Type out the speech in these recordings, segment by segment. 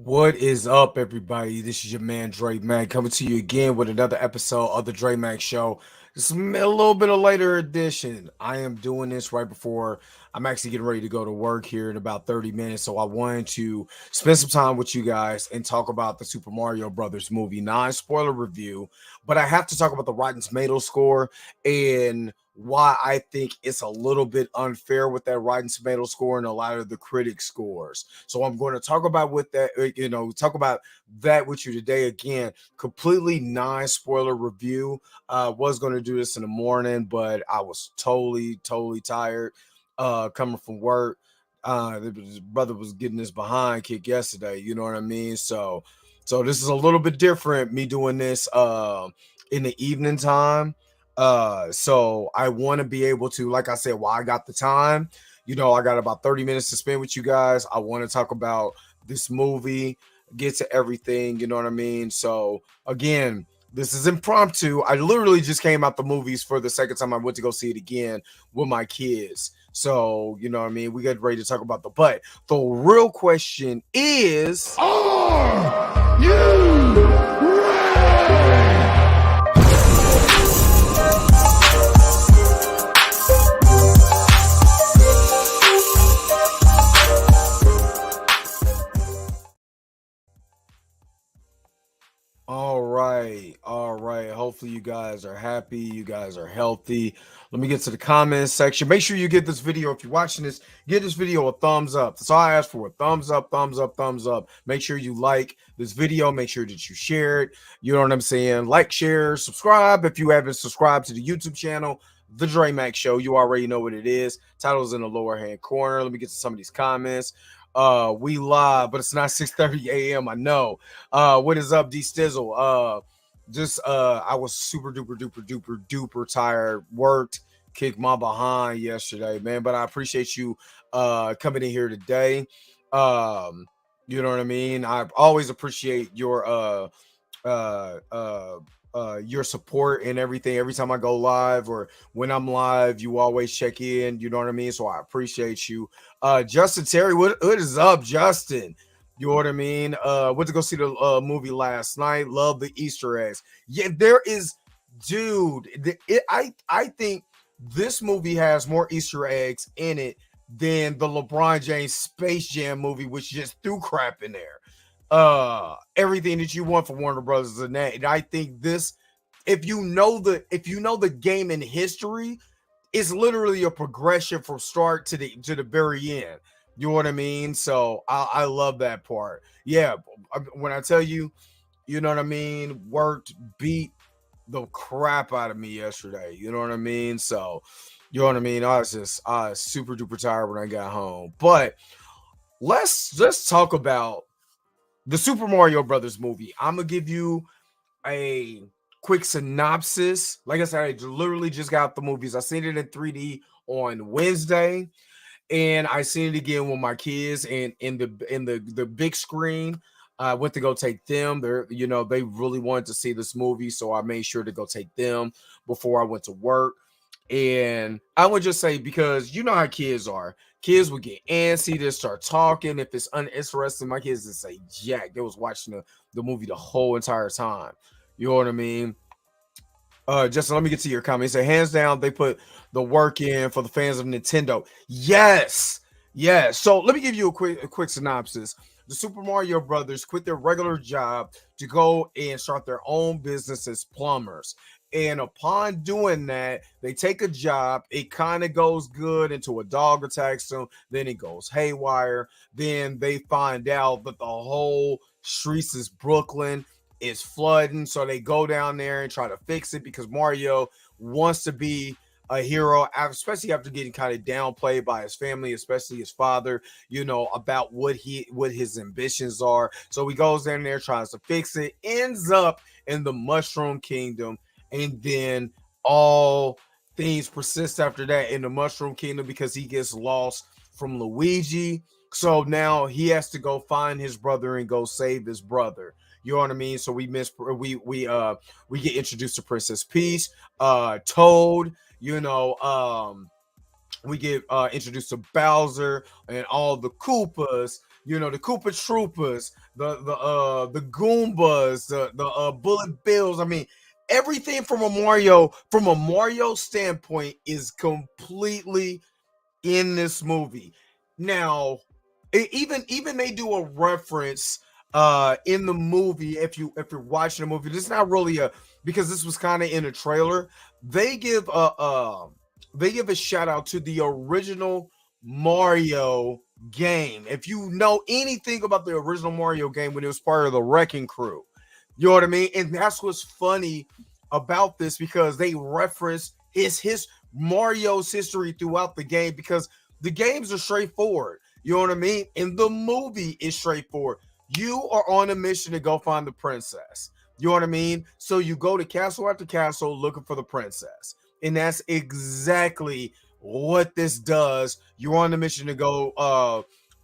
What is up, everybody? This is your man Dre Mac coming to you again with another episode of the Dre Mac Show. It's a little bit of later edition. I am doing this right before I'm actually getting ready to go to work here in about 30 minutes. So I wanted to spend some time with you guys and talk about the Super Mario Brothers movie, non-spoiler review. But I have to talk about the Rotten Tomatoes score and why I think it's a little bit unfair with that Rotten Tomatoes score and a lot of the critic scores. So I'm going to talk about with that, talk about that with you today. Again, completely non-spoiler review. Was going to do this in the morning, but I was totally tired coming from work. His brother was getting his behind kick yesterday. You know what I mean? So this is a little bit different. Me doing this in the evening time. So I want to be able to, like I said, while I got the time, I got about 30 minutes to spend with you guys. I want to talk about this movie, get to everything, you know what I mean? So again, this is impromptu. I literally just came out the movies for the second time. I went to go see it again with my kids. So, you know what I mean? We get ready to talk about the real question is, Are you ready? all right. Hopefully, you guys are happy. You guys are healthy. Let me get to the comments section. Make sure you get this video. If you're watching this, give this video a thumbs up. That's all I ask for. Thumbs up, thumbs up, thumbs up. Make sure you like this video. Make sure that you share it. You know what I'm saying? Like, share, subscribe. If you haven't subscribed to the YouTube channel, The Dre Mac Show, you already know what it is. Title's in the lower hand corner. Let me get to some of these comments. We live, but it's not 6:30 a.m. I know. What is up, D Stizzle? I was super duper tired. Worked, kicked my behind yesterday, man. But I appreciate you coming in here today. Um, you know what I mean? I always appreciate uh uh your support and everything. Every time I go live or when I'm live, you always check in, you know what I mean? So I appreciate you. Justin Terry, what is up, Justin? You know what I mean? Went to go see the movie last night. Love the Easter eggs. Yeah, there is, dude. I think this movie has more Easter eggs in it than the LeBron James Space Jam movie, which just threw crap in there. Everything that you want for Warner Brothers and that. And I think this, if you know the game in history, it's literally a progression from start to the very end. You know what I mean? So I love that part. Yeah, when I tell you, you know what I mean, worked, beat the crap out of me yesterday. You know what I mean? So you know what I mean? I was super duper tired when I got home. But let's talk about the Super Mario Brothers movie. I'm gonna give you a quick synopsis. Like I said, I literally just got the movies. I seen it in 3D on Wednesday, and I seen it again with my kids and in the big screen. I went to go take them. They really wanted to see this movie, so I made sure to go take them before I went to work. And I would just say, because you know how kids are. Kids would get antsy, they start talking. If it's uninteresting, my kids would say Jack. They was watching the movie the whole entire time. You know what I mean? Justin, let me get to your comment. He said, hands down, they put the work in for the fans of Nintendo. Yes, yes. So let me give you a quick synopsis. The Super Mario Brothers quit their regular job to go and start their own business as plumbers. And upon doing that, they take a job. It kind of goes good until a dog attacks them. Then it goes haywire. Then they find out that the whole streets is Brooklyn is flooding. So they go down there and try to fix it because Mario wants to be a hero, especially after getting kind of downplayed by his family, especially his father, about what his ambitions are. So he goes in there, tries to fix it, ends up in the Mushroom Kingdom, and then all things persist after that in the Mushroom Kingdom because he gets lost from Luigi. So now he has to go find his brother and go save his brother. You know what I mean? So we get introduced to Princess Peach, Toad, we get introduced to Bowser and all the Koopas. you know, the Koopa Troopers, the Goombas, the Bullet Bills. I mean, everything from a Mario standpoint is completely in this movie. Now, even they do a reference in the movie. If you're watching the movie, this is not really a, because this was kind of in a trailer. They give a shout out to the original Mario game. If you know anything about the original Mario game when it was part of the Wrecking Crew, you know what I mean? And that's what's funny about this, because they reference his Mario's history throughout the game, because the games are straightforward. You know what I mean? And the movie is straightforward. You are on a mission to go find the princess. You know what I mean? So you go to castle after castle looking for the princess. And that's exactly what this does. You're on the mission to go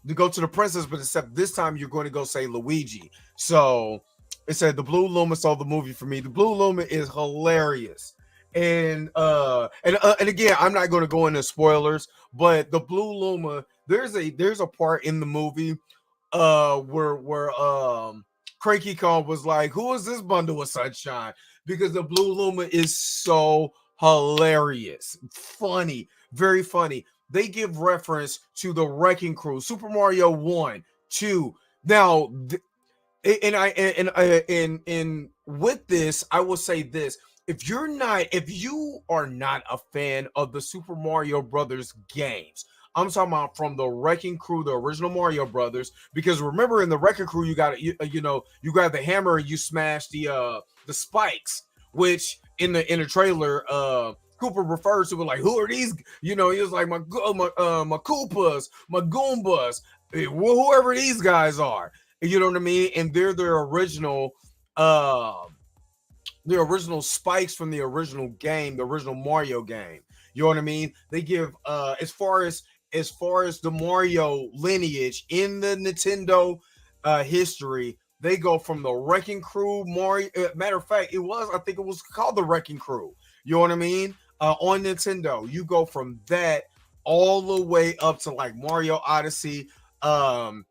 to the princess, but except this time you're going to go say Luigi. So it said the Blue Luma sold the movie for me. The Blue Luma is hilarious. And again, I'm not going to go into spoilers, but the Blue Luma, there's a part in the movie where Cranky Kong was like, who is this bundle of sunshine? Because the Blue Luma is so hilarious, funny, very funny. They give reference to the Wrecking Crew, Super Mario 1, 2. Now, and with this, I will say this. If you are not a fan of the Super Mario Brothers games, I'm talking about from the Wrecking Crew, the original Mario Brothers, because remember in the Wrecking Crew, you got you grab the hammer and you smash the spikes, which in the trailer, Cooper refers to it like, who are these? You know, he was like, my Koopas, my Goombas, whoever these guys are. You know what I mean? And they're the original spikes from the original game, the original Mario game. You know what I mean? They give as far as the Mario lineage in the Nintendo history, they go from the Wrecking Crew Mario. Matter of fact, I think it was called the Wrecking Crew. You know what I mean? On Nintendo, you go from that all the way up to like Mario Odyssey, Mario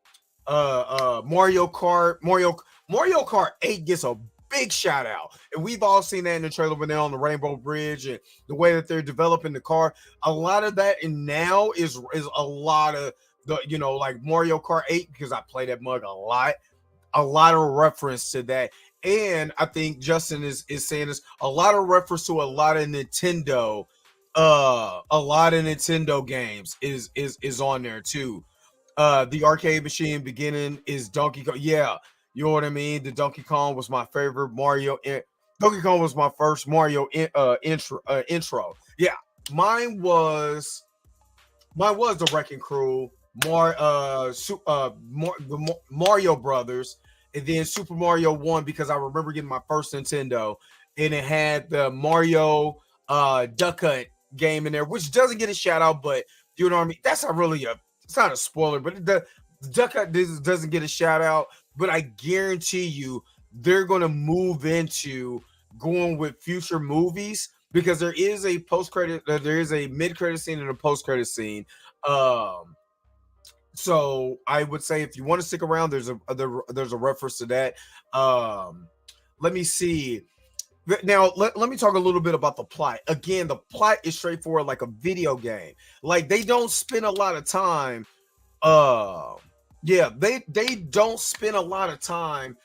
Kart 8 gets a big shout out, and we've all seen that in the trailer when they're on the Rainbow Bridge and the way that they're developing the car. A lot of that, and now is a lot of the, you know, like Mario Kart 8, because I play that mug a lot of reference to that. And I think Justin is saying this, a lot of reference to a lot of Nintendo games is on there too. The arcade machine beginning is Donkey Kong. Yeah, you know what I mean? The Donkey Kong was my favorite Mario. Donkey Kong was my first Mario intro. Yeah, mine was the Wrecking Crew, the Mario Brothers, and then Super Mario 1, because I remember getting my first Nintendo, and it had the Mario Duck Hunt game in there, which doesn't get a shout out, but you know what I mean? That's not really it's not a spoiler, but the Duck Hunt doesn't get a shout out. But I guarantee you they're going to move into going with future movies, because there is a mid-credit scene and a post-credit scene. So I would say if you want to stick around, there's a reference to that. Let me see. Now let me talk a little bit about the plot. Again, the plot is straightforward like a video game. Like they don't spend a lot of time. They don't spend a lot of time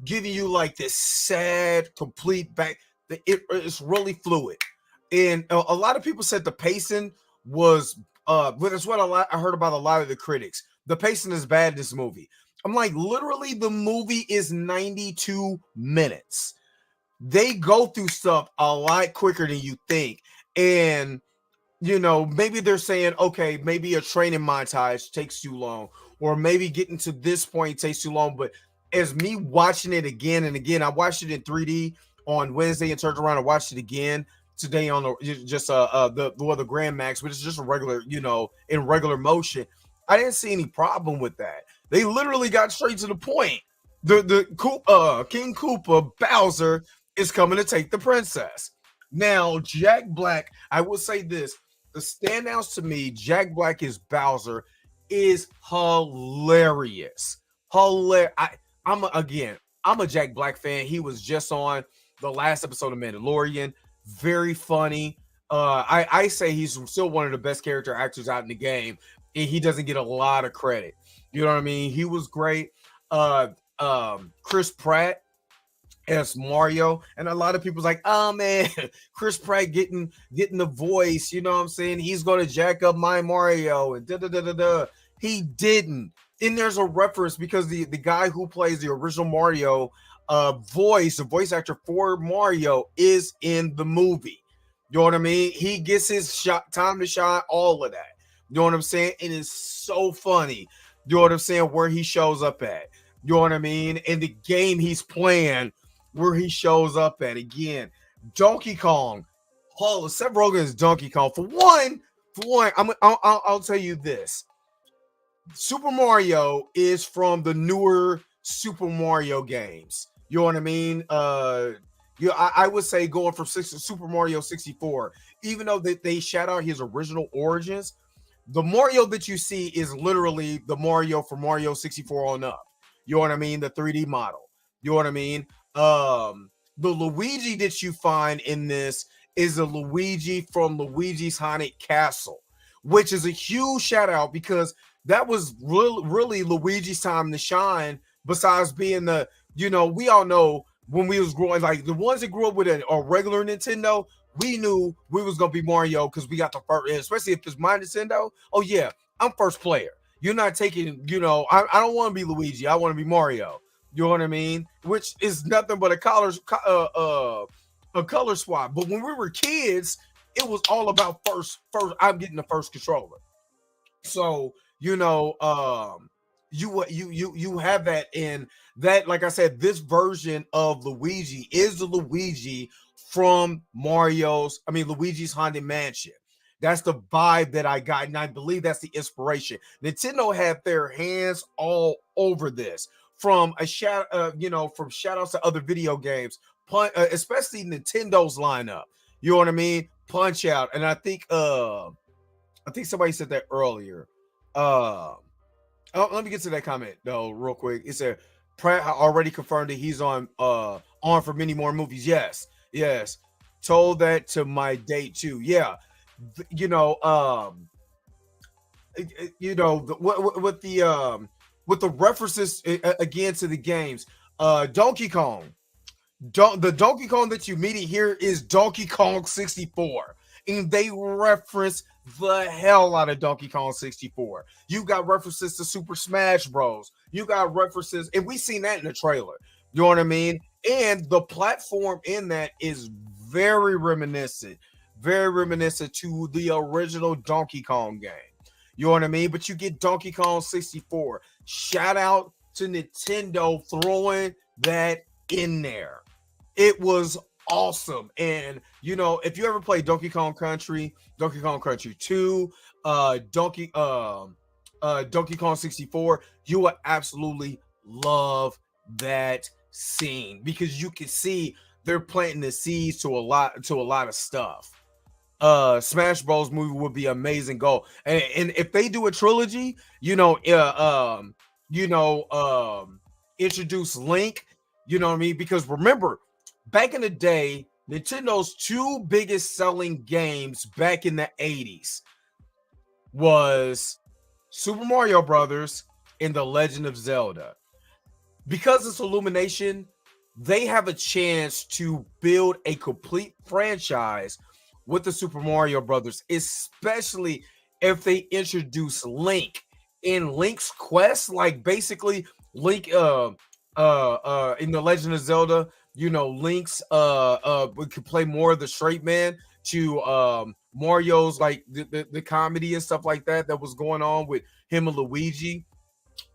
giving you like this sad, complete back. It's really fluid, and a lot of people said the pacing was. But that's what I heard about a lot of the critics. The pacing is bad in this movie. I'm like, literally, the movie is 92 minutes. They go through stuff a lot quicker than you think, and you know, maybe they're saying, okay, maybe a training montage takes too long, or maybe getting to this point takes too long. But as me watching it again and again, I watched it in 3D on Wednesday and turned around and watched it again today on the Grand Max, which is just a regular, you know, in regular motion. I didn't see any problem with that. They literally got straight to the point. The King Koopa Bowser is coming to take the princess. Now, Jack Black, I will say this. The standouts to me, Jack Black is Bowser. is hilarious. Hilarious. I'm a Jack Black fan. He was just on the last episode of Mandalorian. Very funny. I say he's still one of the best character actors out in the game, and he doesn't get a lot of credit. You know what I mean? He was great. Chris Pratt as Mario, and a lot of people's like, oh man, Chris Pratt getting the voice, you know what I'm saying? He's gonna jack up my Mario and da da da da da. He didn't. And there's a reference because the guy who plays the original Mario the voice actor for Mario is in the movie. You know what I mean? He gets his time to shine, all of that. You know what I'm saying? It is so funny. You know what I'm saying? Where he shows up at. You know what I mean? In the game he's playing, where he shows up at. Again, Donkey Kong. Oh, Seth Rogen is Donkey Kong. For one, I'll tell you this. Super Mario is from the newer Super Mario games. You know what I mean? I would say going from Super Mario 64, even though they shout out his original origins, the Mario that you see is literally the Mario from Mario 64 on up. You know what I mean? The 3D model. You know what I mean? The Luigi that you find in this is a Luigi from Luigi's Haunted Castle, which is a huge shout out because that was really Luigi's time to shine. Besides being we all know when we was growing, like the ones that grew up with a regular Nintendo, we knew we was gonna be Mario because we got the first, especially if it's my Nintendo. Oh yeah, I'm first player. You're not taking, I don't want to be Luigi. I want to be Mario. You know what I mean? Which is nothing but a color swap. But when we were kids, it was all about first. I'm getting the first controller. So you have that in that. Like I said, this version of Luigi is the Luigi from Luigi's Haunted Mansion. That's the vibe that I got, and I believe that's the inspiration. Nintendo had their hands all over this, from a shout outs to other video games, especially Nintendo's lineup. You know what I mean? Punch Out, and I think somebody said that earlier. Let me get to that comment though, real quick. It said Pratt already confirmed that he's on for many more movies. Yes. Told that to my date too. Yeah. With the references again to the games, Donkey Kong. The Donkey Kong that you meet here is Donkey Kong 64, and they reference the hell out of Donkey Kong 64. You got references to Super Smash Bros. You got references, and we seen that in the trailer. You know what I mean? And the platform in that is very reminiscent to the original Donkey Kong game. You know what I mean? But you get Donkey Kong 64. Shout out to Nintendo throwing that in there. It was awesome. And if you ever play Donkey Kong Country 2, Donkey Kong 64, you will absolutely love that scene because you can see they're planting the seeds to a lot of stuff. Smash Bros movie would be amazing goal. And if they do a trilogy, introduce Link, you know what I mean? Because remember, back in the day, Nintendo's two biggest selling games back in the 80s was Super Mario Brothers and The Legend of Zelda. Because it's Illumination, they have a chance to build a complete franchise with the Super Mario Brothers, especially if they introduce Link in Link's quest, like basically Link in The Legend of Zelda, Link's we could play more of the straight man to Mario's like the comedy and stuff like that was going on with him and Luigi.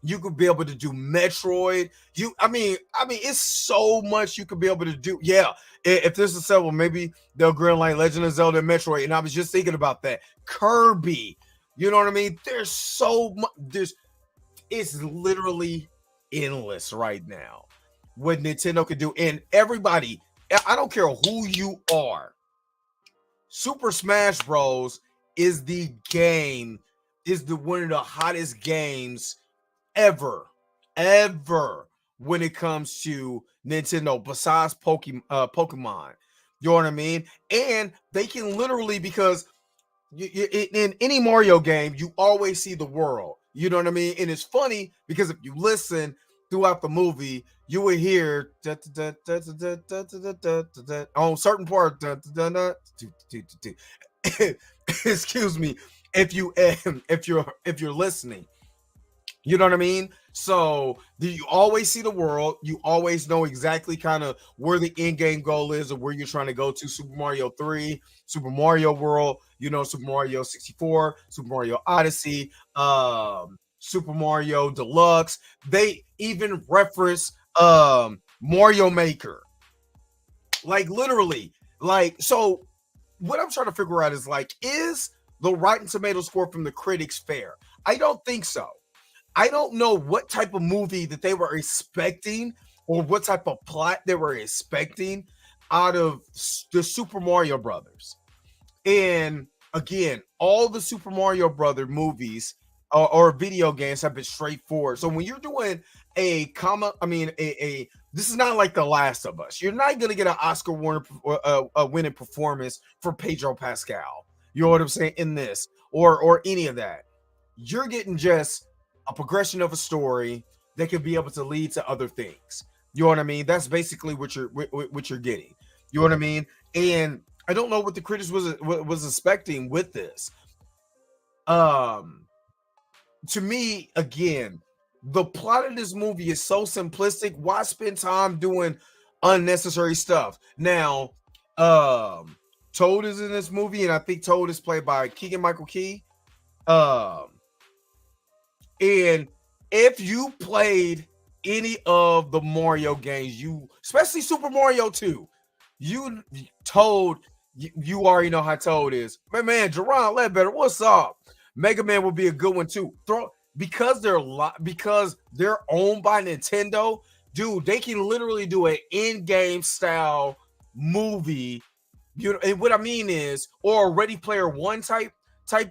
You could be able to do Metroid. It's so much you could be able to do. Yeah, if this is several, maybe they'll grill like Legend of Zelda and Metroid. And I was just thinking about that. Kirby, you know what I mean? There's so much. It's literally endless right now what Nintendo can do. And everybody, I don't care who you are, Super Smash Bros. Is the game is the one of the hottest games ever when it comes to Nintendo, besides Pokemon. You know what I mean? And they can literally, because in any Mario game, you always see the world. You know what I mean? And it's funny because if you listen throughout the movie, you will hear on certain part. Excuse me, if you're listening. You know what I mean? So you always see the world. You always know exactly kind of where the end game goal is or where you're trying to go to. Super Mario 3, Super Mario World, Super Mario 64, Super Mario Odyssey, Super Mario Deluxe. They even reference Mario Maker. Like literally. So what I'm trying to figure out is is the Rotten Tomato score from the critics fair? I don't think so. I don't know what type of movie that they were expecting or what type of plot they were expecting out of the Super Mario Brothers. And again, all the Super Mario Brother movies or video games have been straightforward. So when you're doing this is not like The Last of Us. You're not going to get an Oscar winning performance for Pedro Pascal. You know what I'm saying? In this or any of that. You're getting just a progression of a story that could be able to lead to other things. You know what I mean? That's basically what you're getting. You know what I mean? And I don't know what the critics was expecting with this. To me, again, the plot of this movie is so simplistic. Why spend time doing unnecessary stuff? Now, Toad is in this movie, and I think Toad is played by Keegan-Michael Key. And if you played any of the Mario games, especially Super Mario 2, Toad, you already know how Toad is. Man, Jerron Ledbetter, what's up? Mega Man will be a good one too. Because they're owned by Nintendo, dude, they can literally do an in-game style movie. And what I mean is, or a Ready Player One type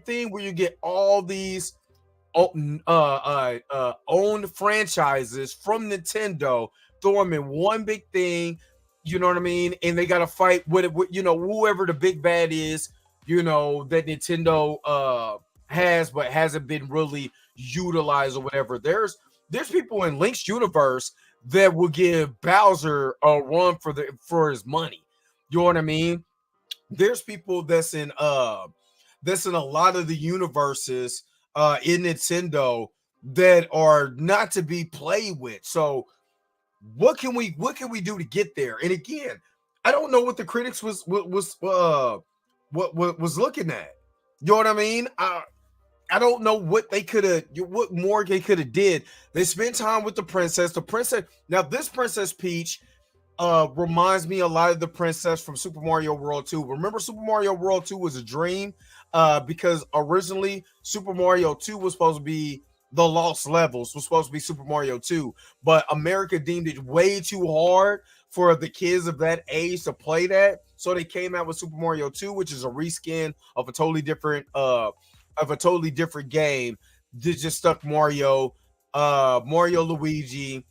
thing where you get all these owned franchises from Nintendo, throw them in one big thing, you know what I mean? And they got to fight with whoever the big bad is, that Nintendo has, but hasn't been really utilized or whatever. There's people in Link's universe that will give Bowser a run for his money. You know what I mean? There's people that's in a lot of the universes in Nintendo that are not to be played with. So what can we do to get there? And again, I don't know what the critics was looking at. You know what I mean? I don't know what more they could have did. They spent time with the princess. Now this Princess Peach reminds me a lot of the princess from Super Mario World 2. Remember, Super Mario World 2 was a dream because originally Super Mario 2 was supposed to be the Lost Levels, was supposed to be Super Mario 2, but America deemed it way too hard for the kids of that age to play that. So they came out with Super Mario 2, which is a reskin of a totally different game. They just stuck Mario, Luigi,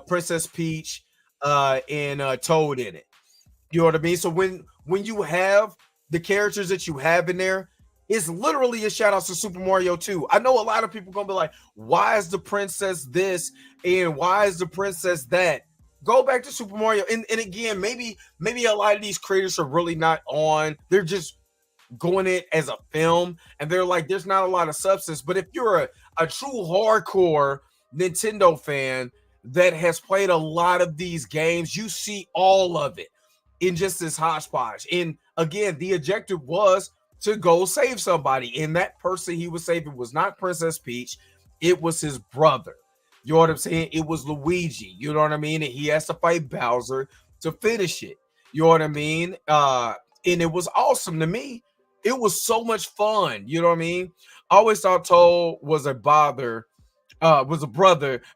Princess Peach, and Toad in it. You know what I mean? So when you have the characters that you have in there, it's literally a shout out to Super Mario 2. I know a lot of people gonna be like, why is the princess this and why is the princess that? Go back to Super Mario. And again, maybe a lot of these creators are really not on. They're just going it as a film and they're like, there's not a lot of substance. But if you're a true hardcore Nintendo fan that has played a lot of these games, you see all of it in just this hodgepodge. And again, the objective was to go save somebody, and that person he was saving was not Princess Peach, it was his brother. You know what I'm saying? It was Luigi. You know what I mean? And he has to fight Bowser to finish it. You know what I mean? And it was awesome to me. It was so much fun. You know what I mean? I always thought Toad was a brother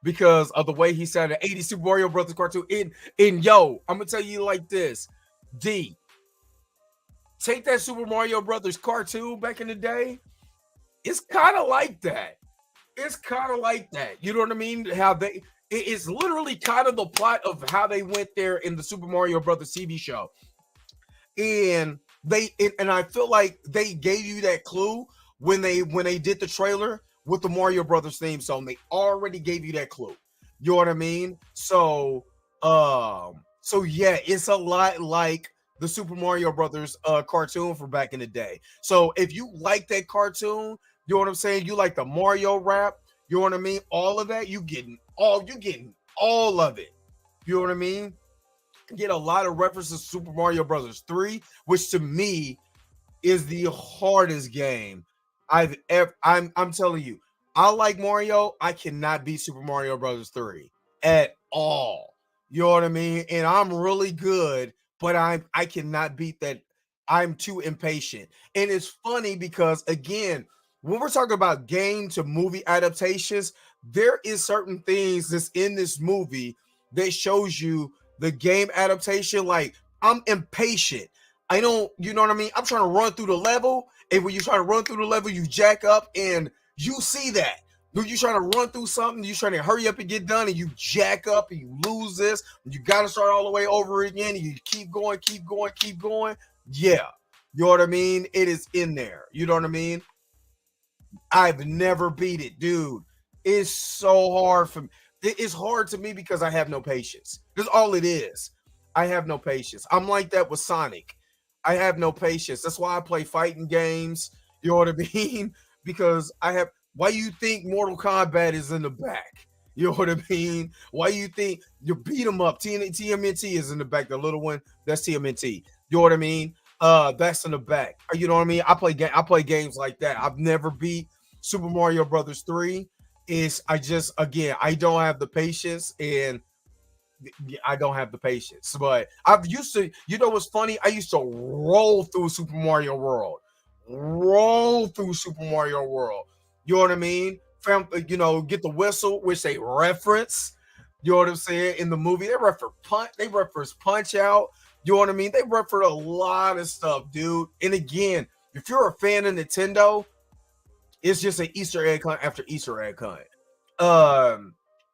because of the way he sounded. 80 Super Mario Brothers cartoon. And yo, I'm gonna tell you like this, D. Take that Super Mario Brothers cartoon back in the day It's kind of like that. It's kind of like that. You know what I mean? How it is literally kind of the plot of how they went there in the Super Mario Brothers TV show. And and I feel like they gave you that clue when they did the trailer with the Mario Brothers theme song. They already gave you that clue. You know what I mean? So yeah, it's a lot like the Super Mario Brothers cartoon from back in the day. So if you like that cartoon, you know what I'm saying? You like the Mario rap, you know what I mean? All of that, you getting all of it. You know what I mean? Get a lot of references to Super Mario Brothers 3, which to me is the hardest game I've ever. I'm telling you, I like Mario. I cannot beat Super Mario Brothers 3 at all. You know what I mean? And I'm really good, but I cannot beat that. I'm too impatient. And it's funny because again, when we're talking about game to movie adaptations, there is certain things that's in this movie that shows you the game adaptation. Like, I'm impatient. I don't, you know what I mean? I'm trying to run through the level, and when you try to run through the level, you jack up, and you see that. When you trying to run through something, you trying to hurry up and get done, and you jack up, and you lose this, and you got to start all the way over again, and you keep going, keep going, keep going. Yeah, you know what I mean? It is in there. You know what I mean? I've never beat it, dude. It's so hard for me. It's hard to me because I have no patience. That's all it is. I have no patience. I'm like that with Sonic. I have no patience. That's why I play fighting games. You know what I mean? Because I have. Why you think Mortal Kombat is in the back? You know what I mean? Why you think you beat them up? TMNT is in the back. The little one, that's TMNT. You know what I mean? That's in the back. You know what I mean? I play games like that. I've never beat Super Mario Brothers 3. I don't have the patience, and I don't have the patience. But I've used to, you know what's funny? I used to roll through Super Mario World. Roll through Super Mario World. You know what I mean? You know, get the whistle, which they reference. You know what I'm saying? In the movie, they reference Punch Out. You know what I mean? They reference a lot of stuff, dude. And again, if you're a fan of Nintendo, it's just an Easter egg hunt after Easter egg hunt.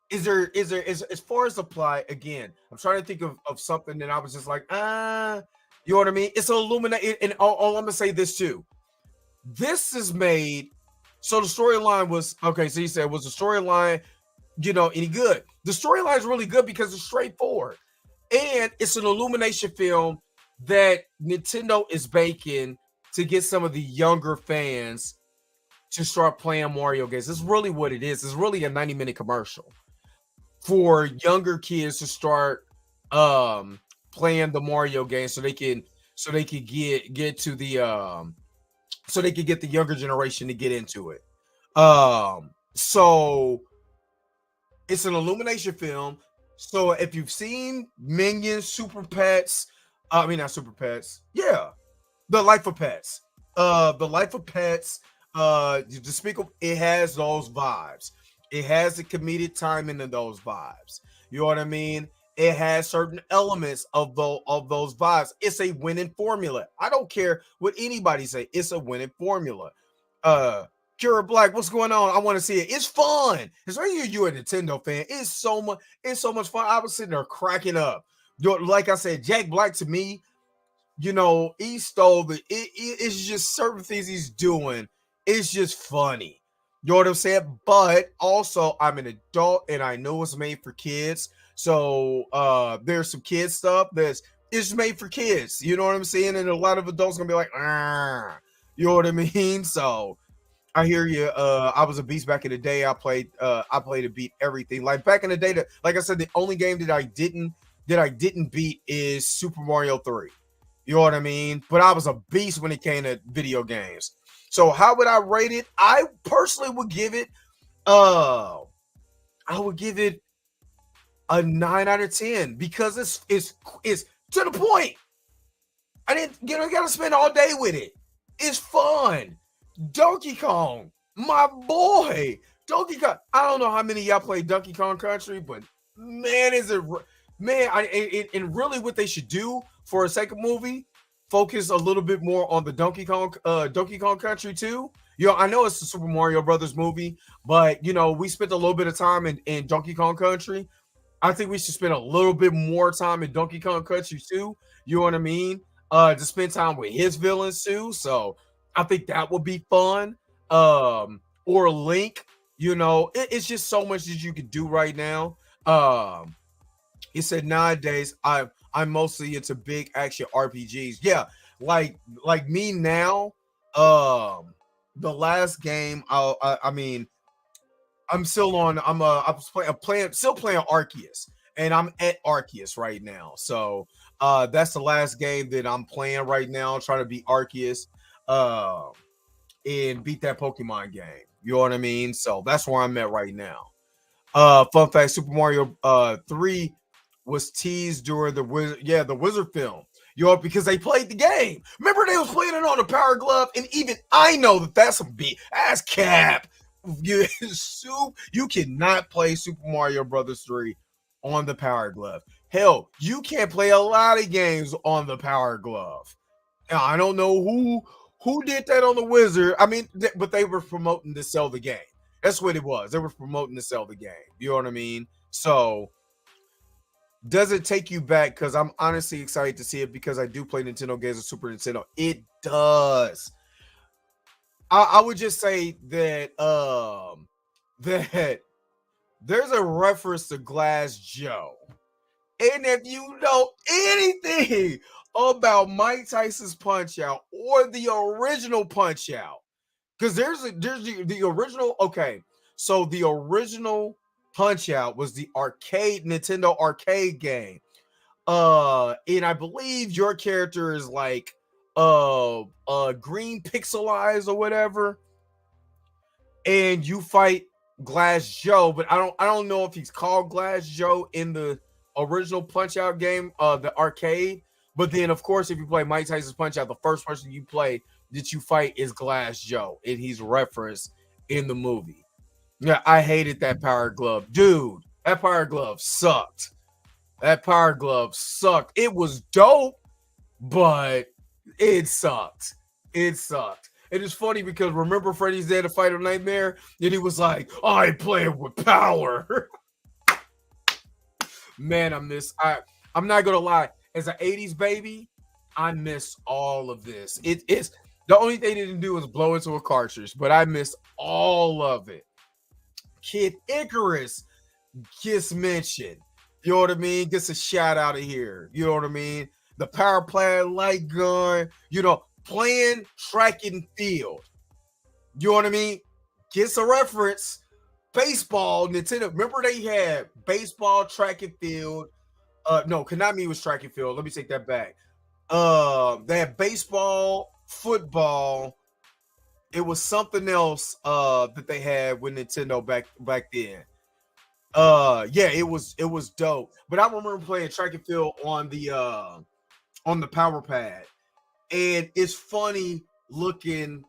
Is there as far as the plot, again, I'm trying to think of something that I was just like, you know what I mean? It's illuminated, and all I'm gonna say this too. This is made, so the storyline was okay. So you said, was the storyline, you know, any good? The storyline is really good because it's straightforward, and it's an Illumination film that Nintendo is baking to get some of the younger fans to start playing Mario games. It's really what it is. It's really a 90-minute commercial for younger kids to start playing the Mario game so they can get to the so they could get the younger generation to get into it. So it's an Illumination film. So if you've seen Minions, Super Pets, I mean not Super Pets, yeah, The Life of Pets. The Life of Pets, Despicable, it has those vibes. It has the comedic timing in those vibes. You know what I mean? It has certain elements of those vibes. It's a winning formula. I don't care what anybody say. It's a winning formula. Kira Black, what's going on? I want to see it. It's fun. Especially you're a Nintendo fan. It's so much fun. I was sitting there cracking up. Like I said, Jack Black to me, you know, he stole it's just certain things he's doing. It's just funny. You know what I'm saying? But also, I'm an adult and I know it's made for kids. So there's some kids stuff it's made for kids. You know what I'm saying? And a lot of adults gonna be like, you know what I mean? So I hear you. I was a beast back in the day. I played to beat everything. Like back in the day, like I said, the only game that I didn't beat is Super Mario 3. You know what I mean? But I was a beast when it came to video games. So how would I rate it? I personally would give it I would give it a 9 out of 10 because it's to the point. I didn't, you know, gotta spend all day with it. It's fun. Donkey Kong, my boy. Donkey Kong. I don't know how many of y'all play Donkey Kong Country, but man, and really what they should do for a second movie, focus a little bit more on the Donkey Kong Country too. I know it's the Super Mario Brothers movie, but we spent a little bit of time in Donkey Kong Country. I think we should spend a little bit more time in Donkey Kong Country too. You know what I mean? To spend time with his villains too. So I think that would be fun. Or Link. It's just so much that you can do right now. He said nowadays I'm mostly into big action RPGs. Yeah, like me now. The last game I mean I'm still on. I'm playing still playing Arceus, and I'm at Arceus right now. So that's the last game that I'm playing right now, trying to beat Arceus, uh, and beat that Pokemon game. You know what I mean? So that's where I'm at right now. Fun fact: Super Mario 3 was teased during the Wizard film. Because they played the game. Remember they was playing it on the Power Glove, and even I know that's some big ass cap. You cannot play Super Mario Brothers 3 on the Power Glove. Hell, you can't play a lot of games on the Power Glove. Now, I don't know who did that on the Wizard. I mean, but they were promoting to sell the game. That's what it was. They were promoting to sell the game. You know what I mean? So does it take you back? Because I'm honestly excited to see it because I do play Nintendo games on Super Nintendo. It does. I would just say that that there's a reference to Glass Joe. And if you know anything about Mike Tyson's Punch Out or the original Punch Out, because there's the original. Okay, so the original Punch Out was the Nintendo arcade game. And I believe your character is like green pixel eyes or whatever, and you fight Glass Joe, but I don't know if he's called Glass Joe in the original Punch Out game, the arcade. But then, of course, if you play Mike Tyson's Punch Out, the first person you play that you fight is Glass Joe, and he's referenced in the movie. Yeah, I hated that Power Glove, dude. That Power Glove sucked. That Power Glove sucked. It was dope, but it sucked. It sucked. It is funny because remember Freddy's Dead: A Fighter Nightmare? And he was like, I play with power. Man, I'm not gonna lie. As an 80s baby, I miss all of this. It's the only thing they didn't do was blow into a cartridge, but I miss all of it. Kid Icarus gets mentioned. You know what I mean? Gets a shout out of here. You know what I mean? The Power Plant light gun, playing track and field. You know what I mean? Gets a reference. Baseball, Nintendo. Remember they had baseball, track and field. No, Konami was track and field. Let me take that back. They had baseball, football. It was something else that they had with Nintendo back then. Yeah, it was dope. But I remember playing track and field on the Power Pad. And it's funny looking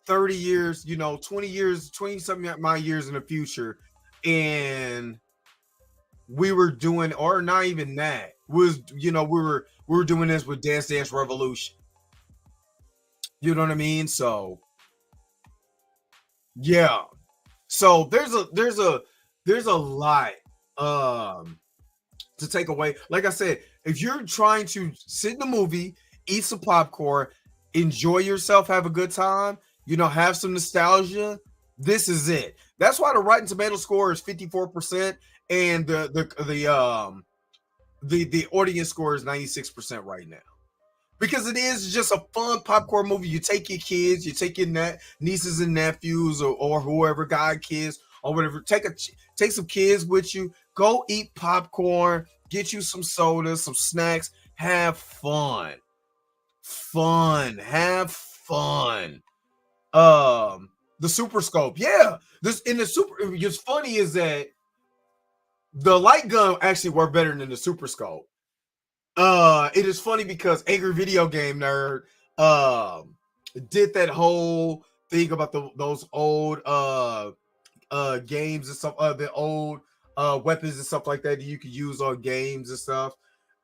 30 years, 20 years, 20 something my years in the future. And we were doing, or not even that, we were doing this with Dance Dance Revolution. You know what I mean? So yeah. So there's a lot to take away. Like I said, if you're trying to sit in the movie, eat some popcorn, enjoy yourself, have a good time, have some nostalgia, this is it. That's why the Rotten Tomato score is 54%, and the audience score is 96% right now. Because it is just a fun popcorn movie. You take your kids, you take your nieces and nephews, or whoever got kids or whatever. Take some kids with you. Go eat popcorn. Get you some sodas, some snacks. Have fun. Have fun. The Super Scope, yeah. What's funny is that the light gun actually worked better than the Super Scope. It is funny because Angry Video Game Nerd did that whole thing about those old games and stuff, the old weapons and stuff like that you could use on games and stuff.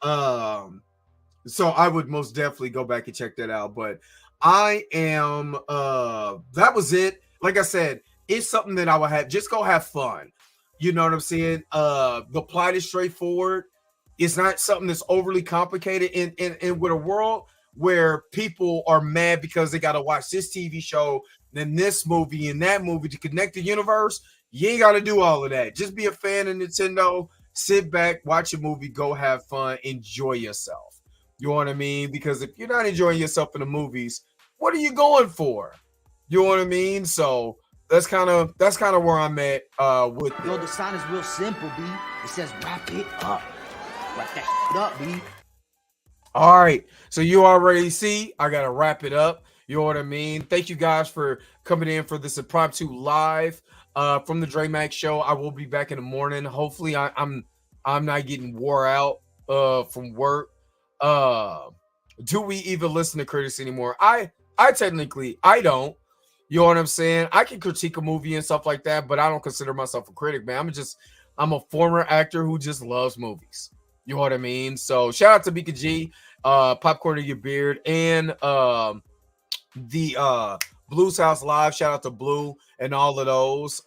So I would most definitely go back and check that out. But I am that was it. Like I said, it's something that I would have just go have fun. You know what I'm saying? The plot is straightforward. It's not something that's overly complicated in with a world where people are mad because they got to watch this TV show, then this movie and that movie to connect the universe. You ain't got to do all of that. Just be a fan of Nintendo, sit back, watch a movie, go have fun, enjoy yourself. You know what I mean? Because if you're not enjoying yourself in the movies, what are you going for? You know what I mean? So that's kind of where I'm at with Yo, the sign is real simple, B. It says wrap it up. Wrap that shit up, B. All right, so you already see I gotta wrap it up. You know what I mean? Thank you guys for coming in for this impromptu live from the Dre Max Show. I will be back in the morning. Hopefully, I'm not getting wore out from work. Do we even listen to critics anymore? I technically I don't. You know what I'm saying? I can critique a movie and stuff like that, but I don't consider myself a critic, man. I'm a former actor who just loves movies. You know what I mean? So shout out to Mika G, Popcorn in Your Beard, and the Blues House Live. Shout out to Blue and all of those.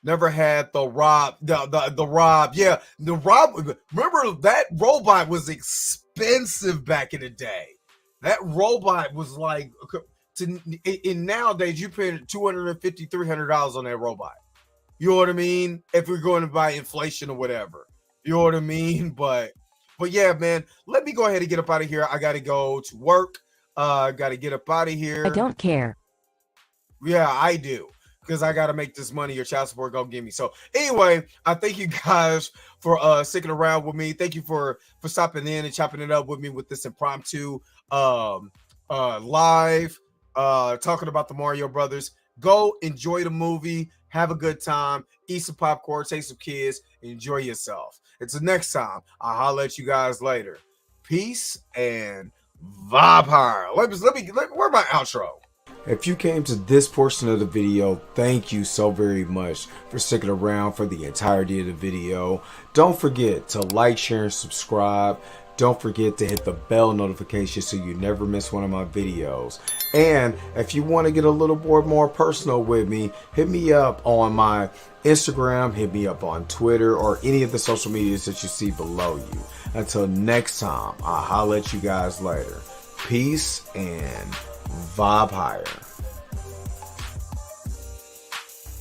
Never had the Rob, the Rob. Yeah, the Rob. Remember that robot was expensive back in the day. That robot was like, in nowadays you pay $250, $300 on that robot. You know what I mean? If we're going to buy inflation or whatever. You know what I mean? But yeah, man, let me go ahead and get up out of here. I got to go to work. Got to get up out of here. I don't care. Yeah, I do. Because I got to make this money your child support gonna give me. So anyway, I thank you guys for sticking around with me. Thank you for stopping in and chopping it up with me with this impromptu live talking about the Mario Brothers. Go enjoy the movie. Have a good time. Eat some popcorn. Take some kids. Enjoy yourself. Until next time, I'll holler at you guys later. Peace and vibe higher. Let me where's my outro? If you came to this portion of the video, thank you so very much for sticking around for the entirety of the video. Don't forget to like, share, and subscribe. Don't forget to hit the bell notification so you never miss one of my videos. And if you want to get a little more personal with me, hit me up on my Instagram, hit me up on Twitter, or any of the social medias that you see below you. Until next time, I'll holler at you guys later. Peace and vibe higher.